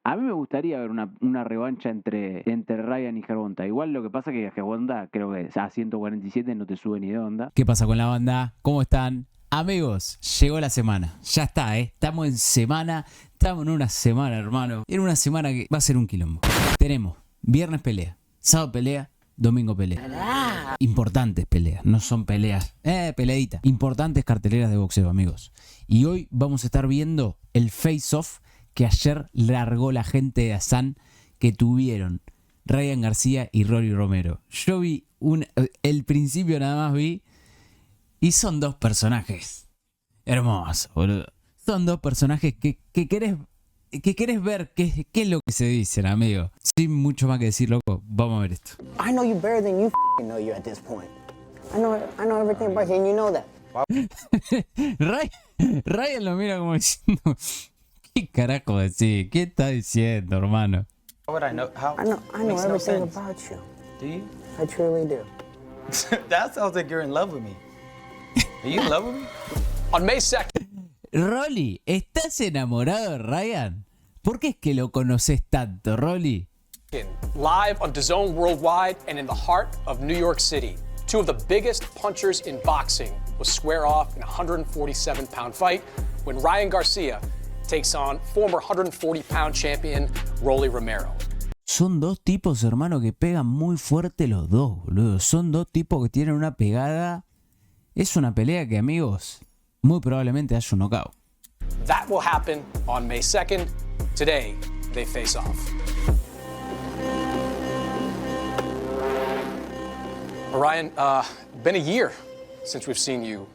A mí me gustaría ver una revancha entre Ryan y Gervonta. Igual lo que pasa es que a Gervonta creo que a 147 no te sube ni de onda. ¿Qué pasa con la banda? ¿Cómo están? Amigos, llegó la semana. Ya está, Estamos en semana. Estamos en una semana, hermano. En una semana que va a ser un quilombo. Tenemos viernes pelea, sábado pelea, domingo pelea. Importantes peleas, no son peleas. Peleaditas. Importantes carteleras de boxeo, amigos. Y hoy vamos a estar viendo el face-off que ayer largó la gente de Azán, que tuvieron Ryan García y Romero. Yo vi el principio nada más vi, y son dos personajes hermosos, boludo. Son dos personajes que querés ver qué es lo que se dicen, amigo. Sin mucho más que decir, loco, vamos a ver esto. I know you better than you know you at this point. I know everything about you and you know that. Ryan lo mira como diciendo, ¿qué carajo decís? ¿Qué está diciendo, hermano? How would I know? How? I know Makes no everything sense. about you. Do you? I truly do. That sounds like you're in love with me. Are you in love with me? On May 2nd. Rolly, ¿estás enamorado de Ryan? ¿Por qué es que lo conoces tanto, Rolly? Live on DAZN Worldwide and in the heart of New York City. Two of the biggest punchers in boxing will square off in a 147-pound fight when Ryan Garcia takes on former 140-pound champion Romero. Son dos tipos, hermano, que pegan muy fuerte los dos, boludo. Son dos tipos que tienen una pegada. Es una pelea que, amigos, muy probablemente haya un knockout. That will happen on May 2nd. Today, they face off. Ryan, been a year since we've seen you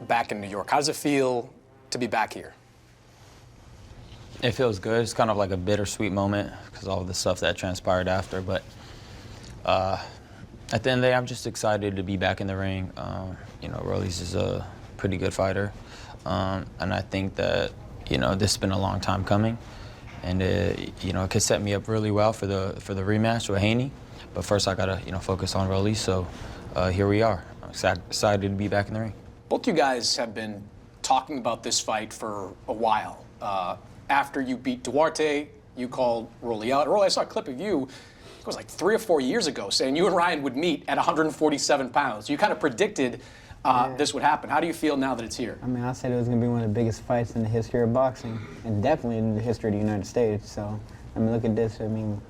back in New York. How does it feel to be back here? It feels good. It's kind of like a bittersweet moment because all of the stuff that transpired after. But at the end of the day, I'm just excited to be back in the ring. Rolly's is a pretty good fighter. And I think that, this has been a long time coming. And, it could set me up really well for the rematch with Haney. But first I gotta, focus on Rolly. So here we are. I'm excited to be back in the ring. Both you guys have been talking about this fight for a while. After you beat Duarte, you called Rolly out. Rolly, I saw a clip of you, it was like 3 or 4 years ago, saying you and Ryan would meet at 147 pounds. You kind of predicted this would happen. How do you feel now that it's here? I mean, I said it was going to be one of the biggest fights in the history of boxing, and definitely in the history of the United States. So, I mean, look at this. I mean.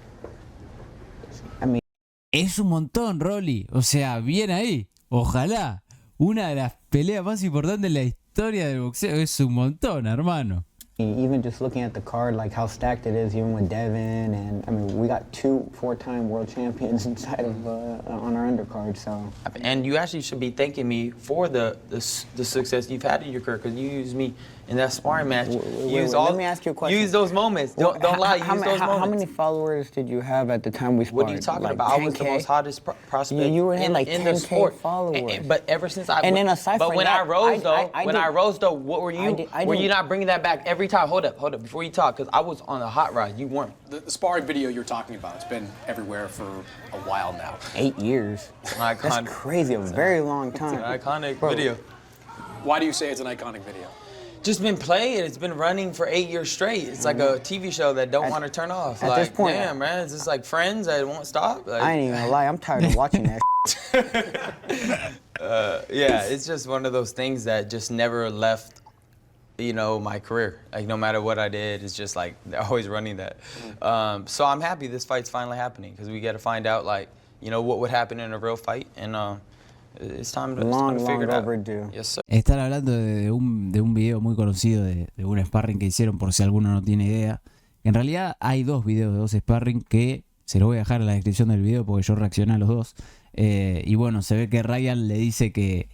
Es un montón, Rolly. O sea, bien ahí. Ojalá. Una de las peleas más importantes en la historia del boxeo. Es un montón, hermano. Even just looking at the card, like how stacked it is, even with Devin, and I mean, we got 2 4-time world champions inside of on our undercard. So, and you actually should be thanking me for the success you've had in your career because you used me in that sparring match. Let me ask you a question. Use those moments. Don't lie. Use those moments. How many followers did you have at the time we sparred? What are you talking like about? 10K? I was the most hottest prospect you were in like the 10K sport. followers. But ever since I and in a fight, but when that, I rose though, what were you? Were you didn't. not bringing that back every time? Hold up, before you talk, because I was on a hot ride. You weren't. The sparring video you're talking about, it's been everywhere for a while now. 8 years. That's crazy. A very long time. It's an iconic video. Why do you say it's an iconic video? Just been playing. It's been running for 8 years straight. It's like a TV show that don't want to turn off. At like, this point, damn, man, it's just like Friends that won't stop. Like, I ain't even gonna lie. I'm tired of watching that. Yeah, it's just one of those things that just never left, my career. Like no matter what I did, it's just like they're always running that. So I'm happy this fight's finally happening because we got to find out what would happen in a real fight and. It's time to figure it out. Overdue. Yes, sir. Están hablando de un video muy conocido de un sparring que hicieron, por si alguno no tiene idea. En realidad hay 2 videos de 2 sparring que se los voy a dejar en la descripción del video porque yo reaccioné a los 2. Y bueno, se ve que Ryan le dice que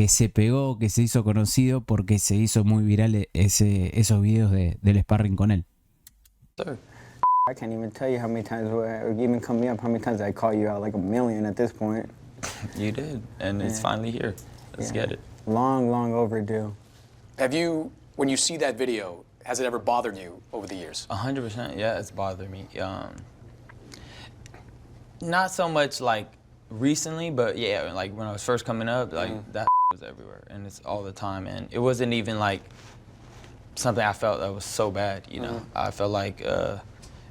se pegó, que se hizo conocido porque se hizo muy viral esos videos del sparring con él. Sir. I can't even tell you how many times, or even come me up, how many times I call you out, like a million at this point. You did, and it's finally here. Let's get it. Long overdue. Have you, when you see that video, has it ever bothered you over the years? 100%, yeah, it's bothered me. Not so much like recently, but yeah, like when I was first coming up, like that was everywhere, and it's all the time, and it wasn't even like something I felt that was so bad, I felt like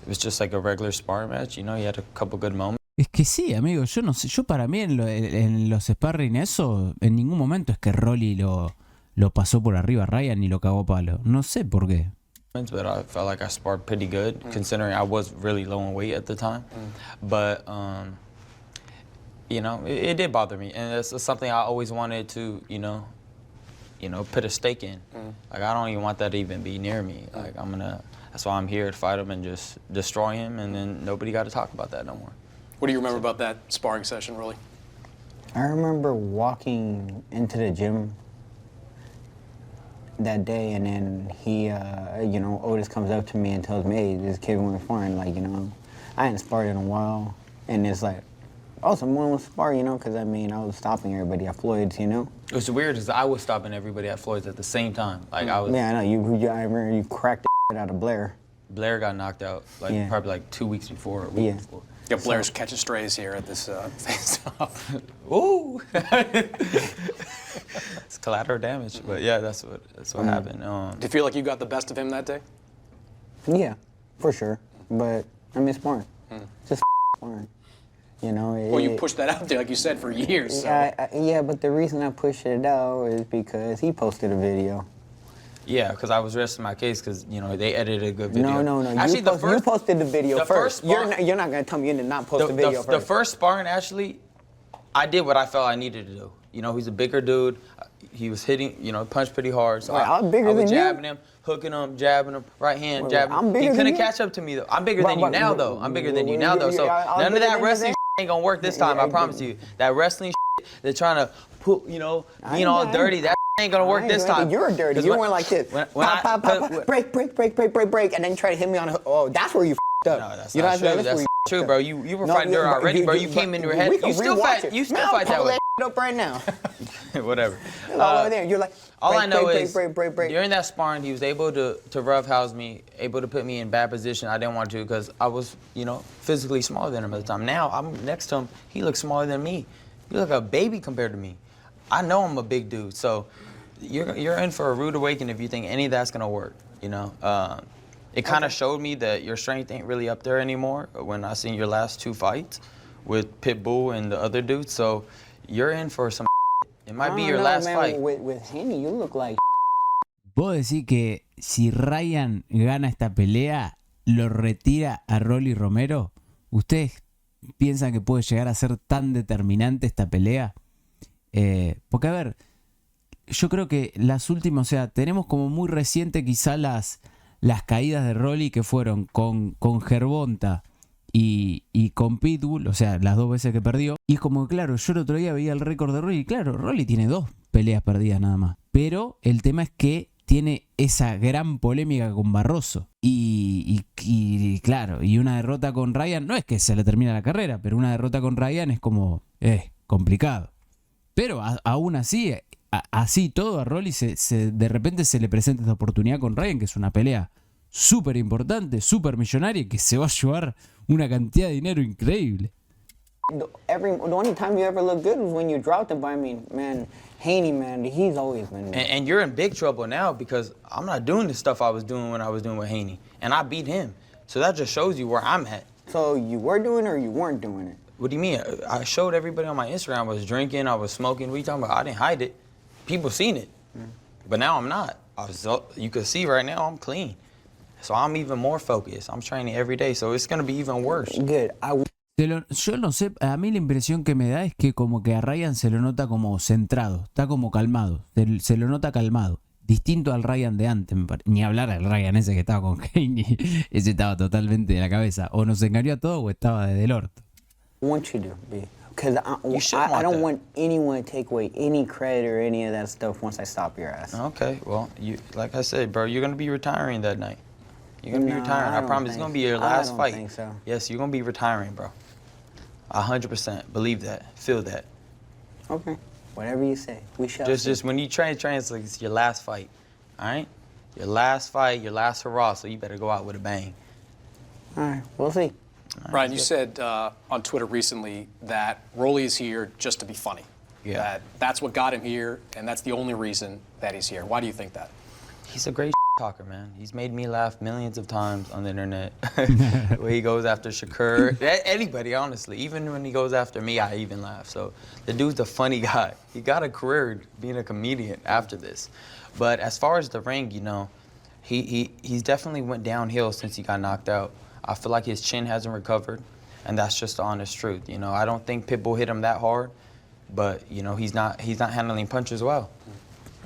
it was just like a regular sparring match. You know, he had a couple good moments. Es que sí, amigo, yo no sé, yo para mí en los sparring eso, en ningún momento es que Rolly lo pasó por arriba a Ryan ni lo cagó a palo. No sé por qué. But I felt like I sparred pretty good, considering I was really low in weight at the time. But, you know, it did bother me. And it's something I always wanted to, you know, put a stake in. Like, I don't even want that to even be near me. Like, that's why I'm here to fight him and just destroy him, and then nobody got to talk about that no more. What do you remember about that sparring session, really? I remember walking into the gym that day, and then he, you know, Otis comes up to me and tells me, hey, this kid went sparring, like, you know, I hadn't sparred in a while, and it's like, oh, someone was sparring, you know, because, I mean, I was stopping everybody at Floyd's, you know? It was weird because I was stopping everybody at Floyd's at the same time. Like, I was... Yeah, I know, I remember you cracked the out of Blair. Blair got knocked out, like, probably like 2 weeks before or a week before. Yeah, Blair's catching strays here at this face-off. Ooh! It's collateral damage, but yeah, that's what happened. Do you feel like you got the best of him that day? Yeah, for sure. But I mean, sparring, just sparring. You know. Well, you pushed that out there, like you said, for years. So. Yeah, but the reason I pushed it out is because he posted a video. Yeah, because I was resting my case because, you know, they edited a good video. No. Actually, you posted the video first. You're not going to tell me you did not post the video first. The first sparring, actually, I did what I felt I needed to do. You know, he's a bigger dude. He was hitting, you know, punched pretty hard. So I was jabbing him, hooking him, jabbing him, right hand, jabbing him. He couldn't catch up to me, though. I'm bigger than you now, though. I'm bigger than you now, though. So none of that wrestling ain't going to work this time, I promise you. That wrestling they're trying to put, you know, being all dirty, that ain't gonna work this time. You're dirty. You weren't like this. Pop, break, and then try to hit me on the hook. Oh, that's where you f***ed up. No, that's not true. That's true, bro. You were fighting dirt already, bro. You came into your head. You still fight that way. Up right now. Whatever. You're like, all I know is break. during that sparring, he was able to roughhouse me, able to put me in bad position. I didn't want to because I was, you know, physically smaller than him at the time. Now I'm next to him. He looks smaller than me. You look like a baby compared to me. I know I'm a big dude, so you're in for a rude awakening if you think any of that's gonna work. You know, it kind of showed me that your strength ain't really up there anymore when I seen your last 2 fights with Pitbull and the other dudes. So you're in for some. It might be your last fight. With Haney, you look like. ¿Puedo decir que si Ryan gana esta pelea, lo retira a Rolly Romero? ¿Ustedes piensan que puede llegar a ser tan determinante esta pelea? Porque, a ver, yo creo que las últimas, o sea, tenemos como muy reciente quizá las caídas de Rolly que fueron con Gervonta y con Pitbull, o sea, las 2 veces que perdió. Y como, claro, yo el otro día veía el récord de Rolly, y claro, Rolly tiene 2 peleas perdidas nada más. Pero el tema es que tiene esa gran polémica con Barroso. Y claro, y una derrota con Ryan, no es que se le termina la carrera, pero una derrota con Ryan es como, complicado. Pero aún así, así todo a Rolly de repente se le presenta esta oportunidad con Ryan, que es una pelea súper importante, súper millonaria, que se va a llevar una cantidad de dinero increíble. The only time you ever look good was when you dropped him. But I mean, man, Haney, man, he's always been. And you're in big trouble now because I'm not doing the stuff I was doing when I was doing with Haney, and I beat him. So that just shows you where I'm at. So you were doing it or you weren't doing it? What do you mean? I showed everybody on my Instagram I was drinking, I was smoking. What are you talking about? I didn't hide it. People seen it. But now I'm not. You can see right now I'm clean. So I'm even more focused. I'm training every day, so it's going to be even worse. Good. Yo no sé, a mí la impresión que me da es que como que a Ryan se lo nota como centrado, está como calmado, se lo nota calmado. Distinto al Ryan de antes, ni hablar al Ryan ese que estaba con Haney, ese estaba totalmente de la cabeza. O nos engañó a todos o estaba desde el orto. I want you to be, because I don't want anyone to take away any credit or any of that stuff once I stop your ass. Okay, well, like I said, bro, you're going to be retiring that night. You're going to be retiring. I promise it's going to be your last fight. I don't think so. Yes, you're going to be retiring, bro. 100%. Believe that. Feel that. Okay. Whatever you say. We shall just when you train, it's like it's your last fight. All right? Your last fight, your last hurrah, so you better go out with a bang. All right. We'll see. Ryan, you said on Twitter recently that Rolly is here just to be funny. Yeah. That's what got him here, and that's the only reason that he's here. Why do you think that? He's a great talker, man. He's made me laugh millions of times on the internet. Where he goes after Shakur, anybody, honestly. Even when he goes after me, I even laugh. So the dude's a funny guy. He got a career being a comedian after this. But as far as the ring, you know, he's definitely went downhill since he got knocked out. I feel like his chin hasn't recovered, and that's just the honest truth. You know, I don't think Pitbull hit him that hard, but you know, he's not handling punches well.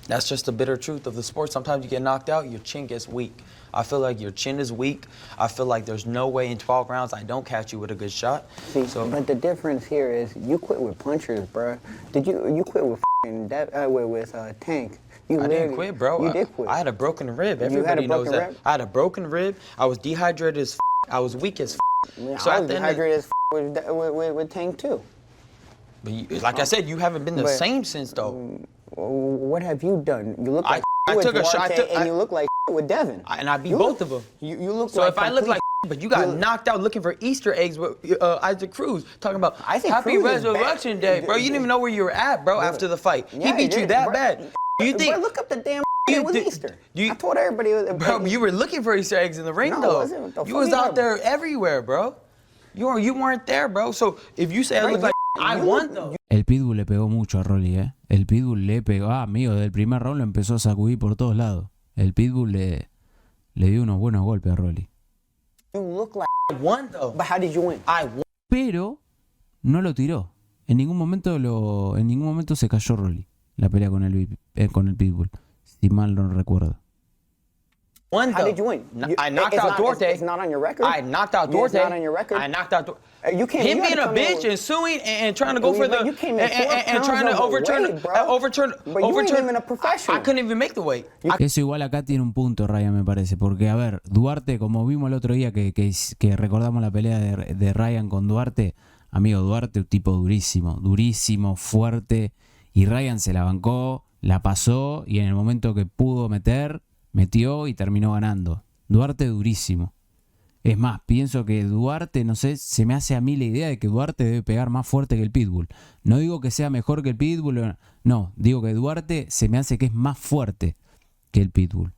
That's just the bitter truth of the sport. Sometimes you get knocked out, your chin gets weak. I feel like your chin is weak. I feel like there's no way in 12 rounds I don't catch you with a good shot. See, but the difference here is you quit with punchers, bro. You quit with Tank? I didn't quit, bro. You did quit. I had a broken rib. Everybody knows that. Rib? I had a broken rib. I was dehydrated as I was weak as Man, so I was dehydrated as with Tank too. But you, like I said, you haven't been the same since though. What have you done? You look like I took a shot, and you look like with Devin. And I beat both of them. You look so like if I look like but you got knocked out looking for Easter eggs with Isaac Cruz, talking about Happy Resurrection Day, bro. You didn't even know where you were at, bro, after the fight. Yeah, he beat you that bad. Do you think? Bro, look up the damn it was Easter. I told everybody it was. Bro, you were looking for Easter eggs in the ring, though. You was out there everywhere, bro. You weren't there, bro. So if you say I look like I won, though. El Pitbull le pegó mucho a Rolly, ¿eh? El Pitbull le pegó, amigo, del primer round lo empezó a sacudir por todos lados. El Pitbull le dio unos buenos golpes a Rolly. You look like I won, though. But how did you win? I won. Pero no lo tiró. En ningún momento se cayó Rolly. La pelea con el Pitbull, si mal no recuerdo. How did you win? I knocked out Duarte. It's not on your record? I knocked out Duarte. It's not on your record? I knocked out Duarte. You can't. Him being a bitch and suing and trying to go for the and trying to overturn. But you ain't even a professional. I couldn't even make the weight. Eso igual acá tiene un punto, Ryan, me parece. Porque, a ver, Duarte, como vimos el otro día que recordamos la pelea de Ryan con Duarte, amigo, Duarte, un tipo durísimo, fuerte. Y Ryan se la bancó, la pasó y en el momento que pudo metió y terminó ganando. Duarte durísimo. Es más, pienso que Duarte, no sé, se me hace a mí la idea de que Duarte debe pegar más fuerte que el Pitbull. No digo que sea mejor que el Pitbull, no, digo que Duarte se me hace que es más fuerte que el Pitbull.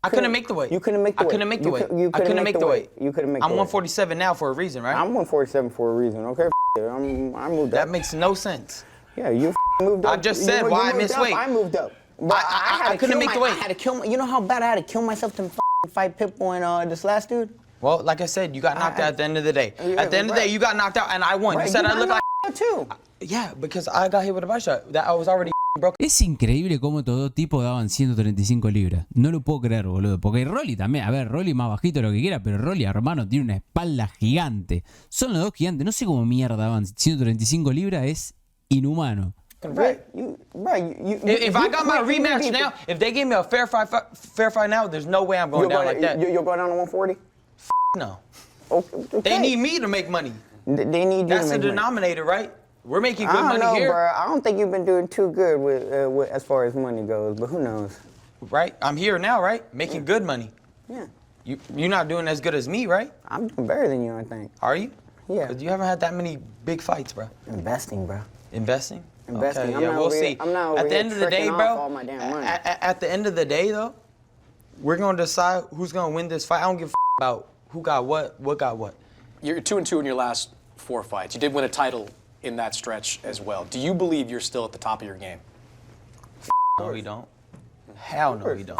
I couldn't make the weight. You couldn't make the weight. I couldn't make the weight. I couldn't make the weight. You couldn't make the weight. I'm 147 now for a reason, right? I'm 147 for a reason, okay? I moved up. That makes no sense. Yeah, you moved up. I just said why I missed weight. I moved up. But I couldn't make the weight. I had to kill. You know how bad I had to kill myself to fight Pitbull and this last dude? Well, like I said, you got knocked out at the end of the day. At the end of the day, you got knocked out and I won. You said I look like too. Yeah, because I got hit with a body shot. That I was already broke. Es increíble cómo estos dos tipos daban 135 libras. No lo puedo creer, boludo. Porque Rolly también, a ver, Rolly más bajito lo que quiera, pero Rolly, hermano, tiene una espalda gigante. Son los dos gigantes. No sé cómo mierda daban 135 libras, es inhumano. Right. If I got my rematch now, if they gave me a fair fight now, there's no way I'm going down like that. You'll go down to 140? No. Okay. They need me to make money. They need you That's to make the denominator, right? We're making good money money here. Bro. I don't think you've been doing too good with as far as money goes, but who knows? Right? I'm here now, right? Making good money. Yeah. You're not doing as good as me, right? I'm doing better than you, I think. Are you? Yeah. Because you haven't had that many big fights, bro. Investing, bro. Investing? Investing. Okay, yeah, we'll see. I'm not over at the end of the day, bro. At the end of the day, though, we're gonna decide who's gonna win this fight. I don't give a about who got what got what. You're 2-2 in your last 4 fights. You did win a title in that stretch as well. Do you believe you're still at the top of your game? No, we don't. Hell no, we don't.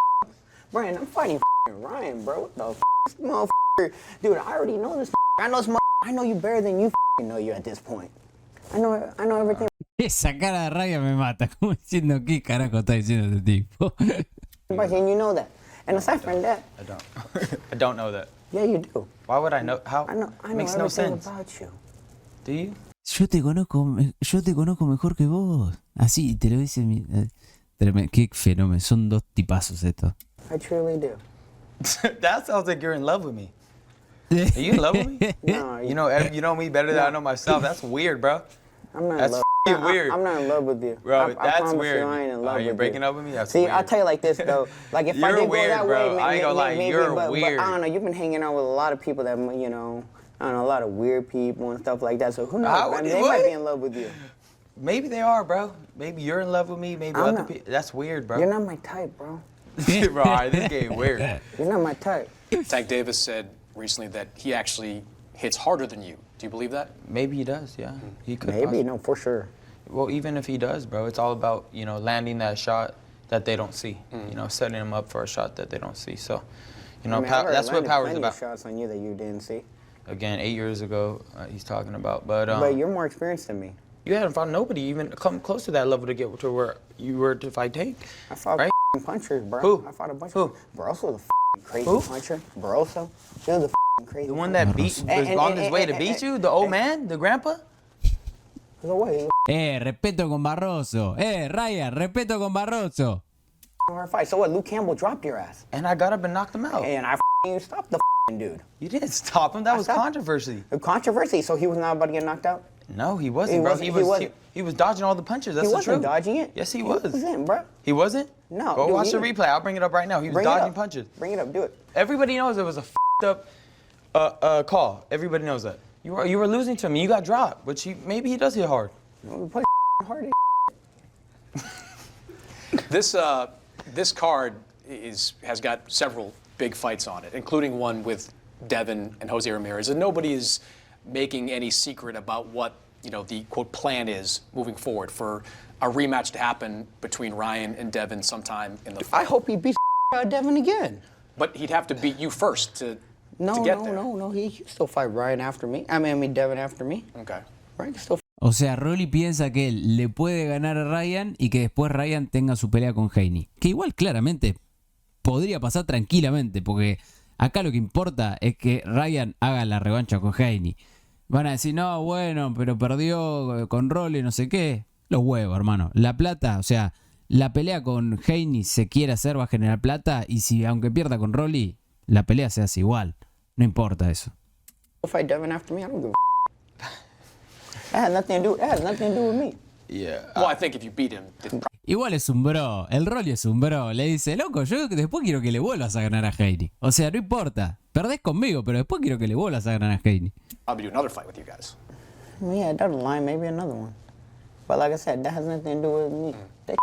Brian, I'm fighting Ryan, bro. What the motherfucker? Dude, I already know this. I know this. I know you better than you know you at this point. I know everything. Esa cara de Ryan me mata, como diciendo, ¿qué carajo está diciendo este tipo? And you know that. And aside from that, I don't. I don't know that. Yeah, you do. Why would I know? How? I know Makes no sense. About you. Do you? Yo te conozco mejor que vos. Así, te lo dice mi... Qué fenómeno, son dos tipazos estos. I truly do. That sounds like you're in love with me. Are you in love with me? No. You know me better than I know myself. That's weird, bro. I'm not That's in love. Weird. I'm not in love with you. Bro, that's weird. You, I ain't in love Are you with breaking up with me? That's See, weird. I'll tell you like this, though. Like, if I You're did weird, go that bro. way, I ain't gonna lie, you're weird. But I don't know, you've been hanging out with a lot of people that, you know, I don't know, a lot of weird people and stuff like that. So who knows? I mean, they might be in love with you. Maybe they are, bro. Maybe you're in love with me. Maybe other people. That's weird, bro. You're not my type, bro. Bro, all right, this getting weird. You're not my type. Tank Davis said recently that he actually hits harder than you. Do you believe that? Maybe he does, yeah. He could Maybe, possibly. no, for sure. Well, even if he does, bro, it's all about, you know, landing that shot that they don't see. You know, setting them up for a shot that they don't see. So, you know, I mean, I heard that's what landed power's plenty about. of shots on you that you didn't see. Again, 8 years ago, he's talking about. But you're more experienced than me. you hadn't fought nobody even come close to that level to get to where you were to fight Tank. I fought right? punchers, bro. Who? I fought a bunch Who? of Barroso, the crazy Who? puncher. Barroso, you're the crazy. The one that was on his way to beat you? The old man? The grandpa? The way Respeto con Barroso. Ryan, respeto con Barroso. hard fight. So what? Luke Campbell dropped your ass, And I got up and knocked him out. and I you stopped the dude. You didn't stop him. That was stopped- controversy. The controversy. So he was not about to get knocked out. No, he wasn't, He bro. wasn't- he wasn't. He was dodging all the punches. That's He the wasn't truth. dodging it. Yes, he He was. wasn't, bro. He wasn't? No, Go dude, watch he the was. replay. I'll bring it up right now. He was Bring it dodging up. punches. Bring it up. Do it. Everybody knows it was a up call. Everybody knows that. You were losing to him. You got dropped, but maybe he does hit hard. We play hard. This card has got several big fights on it, including one with Devin and Jose Ramirez, and nobody is making any secret about what the quote plan is moving forward for a rematch to happen between Ryan and Devin sometime in the fall. I hope he beats Devin again. But he'd have to beat you first to No, get no, there. no. He can still fight Ryan after me. I mean Devin after me. Okay. Ryan can still. O sea, Rolly piensa que él le puede ganar a Ryan y que después Ryan tenga su pelea con Haney. Que igual claramente podría pasar tranquilamente, porque acá lo que importa es que Ryan haga la revancha con Haney. Van a decir, no, bueno, pero perdió con Rolly, no sé qué. Los huevos, hermano. La plata, o sea, la pelea con Haney se quiere hacer, va a generar plata, y si aunque pierda con Rolly, la pelea se hace igual. No importa eso. Fight Devin after me. I don't give a. That has nothing to do with me. Yeah. Well, I think if you beat him, then Igual es un bro, el Rolly es un bro. Le dice, loco, yo después quiero que le vuelvas a ganar a Haney. O sea, no importa, perdés conmigo, pero después quiero que le vuelvas a ganar a Haney. I'll do another fight with you guys. Yeah, down the line, maybe another one. But like I said, that has nothing to do with me. They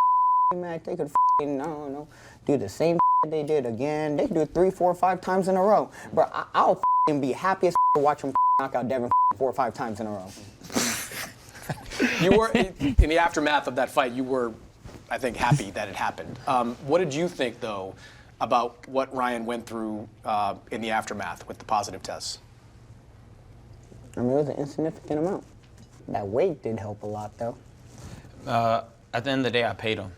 mad, they could no, do the same they did again. They could do it 3, 4, 5 times in a row. Bro, I'll be happy as to watch them knock out Devin 4 or 5 times in a row. You were in the aftermath of that fight. You were, I think, happy that it happened. What did you think, though, about what Ryan went through in the aftermath with the positive tests? I mean, it was an insignificant amount. That weight did help a lot, though. At the end of the day, I paid him.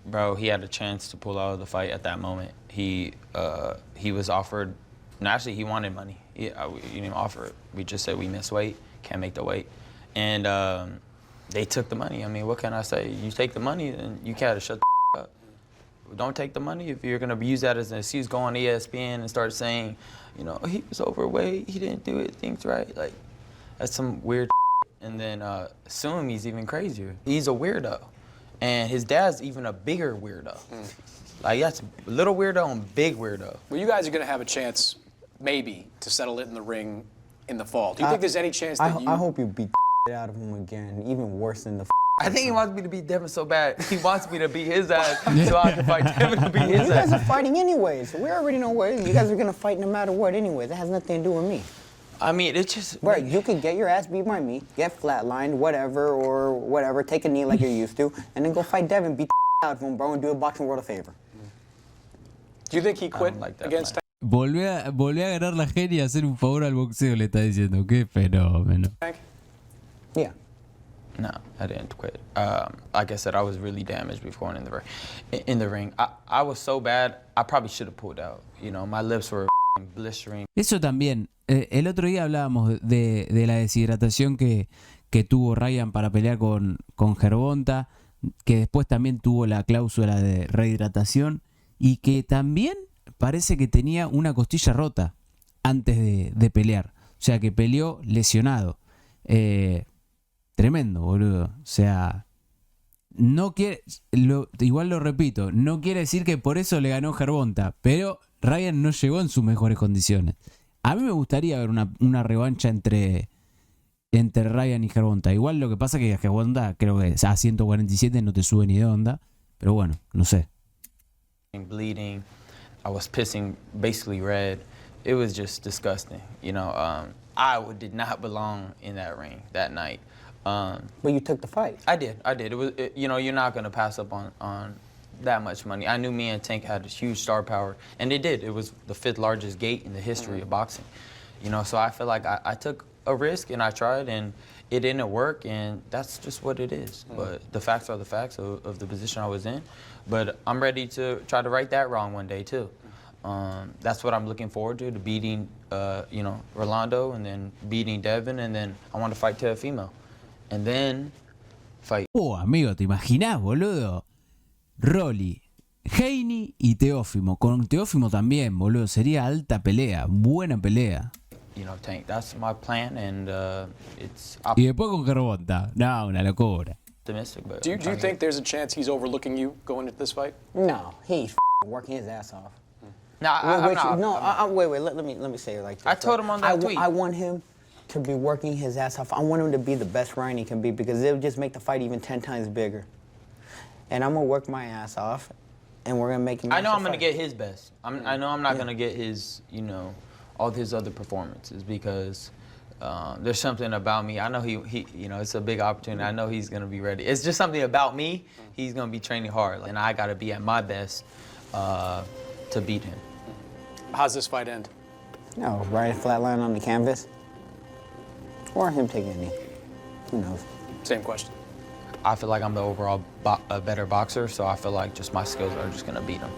Bro, he had a chance to pull out of the fight at that moment. He was offered, no, actually, he wanted money. He didn't even offer it. We just said we missed weight, can't make the weight. And they took the money. I mean, what can I say? You take the money, then you gotta shut the up. Don't take the money if you're gonna use that as an excuse. Go on ESPN and start saying, he was overweight, he didn't do it, things right. Like, that's some weird. And then assume he's even crazier. He's a weirdo. And his dad's even a bigger weirdo. Like, that's a little weirdo and big weirdo. Well, you guys are going to have a chance, maybe, to settle it in the ring in the fall. Do you think there's any chance that I hope you beat the out of him again, even worse than the. I think he wants me to beat Devin so bad. He wants me to beat his ass so I can fight Devin to beat his You guys ass. are fighting anyways. We already know what. You guys are gonna fight no matter what anyways. That has nothing to do with me. I mean, it's just... Bro, you could get your ass beat by me, get flatlined, whatever, take a knee like you're used to, and then go fight Devin, beat the out of him, bro, and do a boxing world a favor. Do you think he quit like that against Volvió a ganar la Haney y hacer un favor al boxeo, le está diciendo. Qué fenómeno. Tank? Yeah. No, I didn't quit. Like I said, I was really damaged before in the ring. I was so bad, I probably should have pulled out. My lips were blistering. Eso también. El otro día hablábamos de la deshidratación que tuvo Ryan para pelear con Gervonta, que después también tuvo la cláusula de rehidratación y que también parece que tenía una costilla rota antes de pelear. O sea, que peleó lesionado. Tremendo, boludo. O sea, no quiere, igual lo repito, no quiere decir que por eso le ganó Gervonta, pero Ryan no llegó en sus mejores condiciones. A mí me gustaría ver una revancha entre Ryan y Gervonta. Igual lo que pasa es que a Gervonta creo que a 147 no te sube ni de onda. Pero bueno, no sé. bleeding. I was pissing basically red. It was just disgusting. You know, did not belong in that ring that night. But you took the fight. I did. It was, you know, you're not going to pass up on that much money. I knew me and Tank had a huge star power, and they did. It was the 5th largest gate in the history of boxing. You know, so I feel like I took a risk and I tried, and it didn't work, and that's just what it is. But the facts are the facts of the position I was in. But I'm ready to try to right that wrong one day too. That's what I'm looking forward to beating, you know, Rolando, and then beating Devin, and then I want to fight Teofimo, and then fight. Oh, amigo, ¿te imaginás, boludo? Rolly, Heini y Teófimo. Con Teófimo también, boludo. Sería alta pelea, buena pelea. You know, Tank, that's my plan, and it's Y después con Gervonta. No, una locura. optimistic. But Do you think there's a chance he's overlooking you going into this fight? No, he's working his ass off. No, I'm not. Wait. Let me say it like this. I told him on that tweet. I want him to be working his ass off. I want him to be the best Ryan he can be, because it'll just make the fight even 10 times bigger. And I'm gonna work my ass off, and we're gonna make him. I know I'm gonna get his best. I know I'm not gonna get his, you know, all his other performances, because there's something about me. I know he, you know, it's a big opportunity. I know he's gonna be ready. It's just something about me. He's gonna be training hard, and I gotta be at my best to beat him. How's this fight end? No, right flat line on the canvas, or him taking a knee. Who knows? Same question. I feel like I'm the overall a better boxer, so I feel like just my skills are just gonna beat him.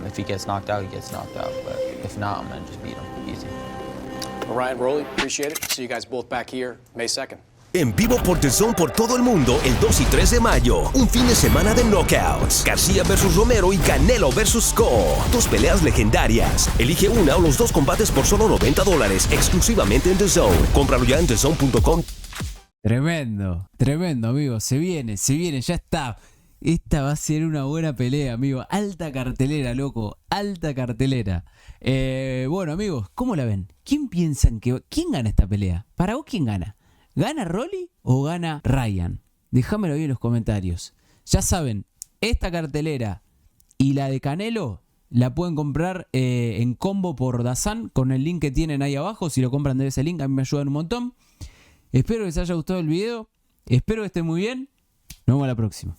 If he gets knocked out, he gets knocked out. But if not, I'm gonna just beat him easy. Well, Ryan, Rolly, appreciate it. See you guys both back here May 2nd. En vivo por DAZN por todo el mundo el 2 y 3 de mayo. Un fin de semana de knockouts. García versus Romero y Canelo versus Cómo. 2 peleas legendarias. Elige una o los 2 combates por solo $90 exclusivamente en DAZN. Cómpralo ya en DAZN.com. Tremendo, tremendo, amigo. Se viene, ya está. Esta va a ser una buena pelea, amigo. Alta cartelera, loco. Alta cartelera. Bueno, amigos, ¿cómo la ven? ¿Quién gana esta pelea? ¿Para vos quién gana? ¿Gana Rolly o gana Ryan? Déjamelo ahí en los comentarios. Ya saben, esta cartelera y la de Canelo la pueden comprar en combo por DAZN con el link que tienen ahí abajo. Si lo compran de ese link, a mí me ayudan un montón. Espero que les haya gustado el video. Espero que estén muy bien. Nos vemos a la próxima.